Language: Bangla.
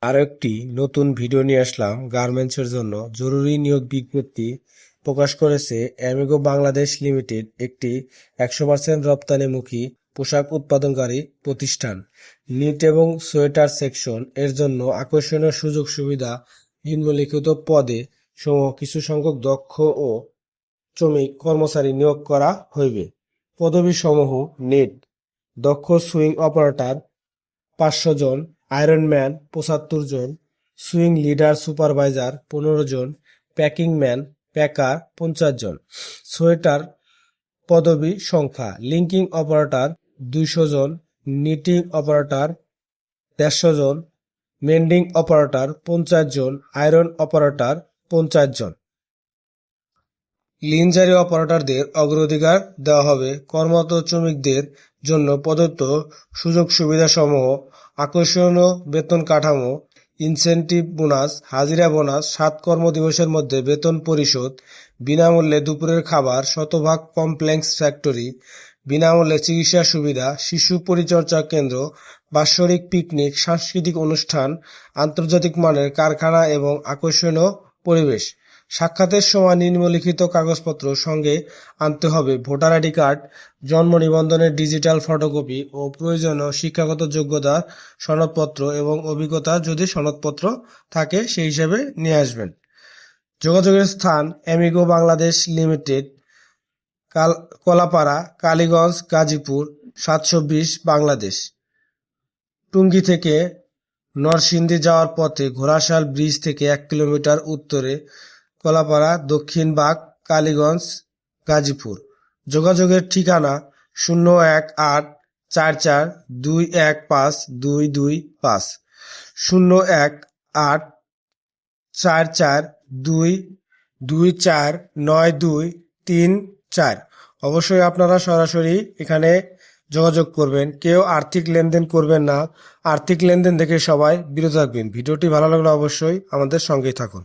আরও একটি নতুন ভিডিও নিয়ে আসলাম গার্মেন্টসের জন্য। জরুরি নিয়োগ বিজ্ঞপ্তি প্রকাশ করেছে অ্যামিগো বাংলাদেশ লিমিটেড, একটি 100% রপ্তানিমুখী পোশাক উৎপাদনকারী প্রতিষ্ঠান। নিট এবং সোয়েটার সেকশন এর জন্য আকর্ষণীয় সুযোগ সুবিধা। নিম্নলিখিত পদে সমূহ কিছু সংখ্যক দক্ষ ও শ্রমিক কর্মচারী নিয়োগ করা হইবে। পদবী সমূহ: নেট দক্ষ সুইং অপারেটর 500 জন, আয়রনম্যান 75 জন, সুইং লিডার সুপারভাইজার 15 জন, প্যাকিং ম্যান প্যাকার 50 জন। সোয়েটার পদবী সংখ্যা: লিঙ্কিং অপারেটর 200 জন, নিটিং অপারেটর 150 জন, মেন্ডিং অপারেটর 50 জন, আয়রন অপারেটর 50 জন। লিনজারি অপারেটরদের অগ্রাধিকার দেওয়া হবে। কর্মরত শ্রমিকদের জন্য প্রদত্ত সুযোগ সুবিধাসমূহ: আকর্ষণীয় বেতন কাঠামো, ইনসেনটিভ বোনাস, হাজিরা বোনাস, 7 কর্মদিবসের মধ্যে বেতন পরিশোধ, বিনামূল্যে দুপুরের খাবার, শতভাগ কমপ্লেক্স ফ্যাক্টরি, বিনামূল্যে চিকিৎসা সুবিধা, শিশু পরিচর্যা কেন্দ্র, বাৎসরিক পিকনিক, সাংস্কৃতিক অনুষ্ঠান, আন্তর্জাতিক মানের কারখানা এবং আকর্ষণীয় পরিবেশ। সাক্ষাতের সময় নিম্নলিখিত কাগজপত্র সঙ্গে আনতে হবে: ভোটার আইডি কার্ড, জন্ম নিবন্ধনের ডিজিটাল ফটোকপি ও প্রয়োজনীয় শিক্ষাগত যোগ্যতার সনদপত্র এবং অভিজ্ঞতা যদি সনদপত্র থাকে সেই হিসেবে নিয়ে আসবেন। যোগাযোগের স্থান: অ্যামিগো বাংলাদেশ লিমিটেড, কলাপাড়া, কালীগঞ্জ, গাজীপুর 720, বাংলাদেশ। টুঙ্গী থেকে নরসিংদী যাওয়ার পথে ঘোড়াশাল ব্রিজ থেকে 1 কিলোমিটার উত্তরে কলাপাড়া, দক্ষিণ বাগ, কালীগঞ্জ, গাজীপুর। যোগাযোগের ঠিকানা: 0184422152225, 0184422492334। অবশ্যই আপনারা সরাসরি এখানে যোগাযোগ করবেন। কেউ আর্থিক লেনদেন করবেন না। আর্থিক লেনদেন থেকে সবাই বিরত থাকবেন। ভিডিওটি ভালো লাগলে অবশ্যই আমাদের সঙ্গেই থাকুন।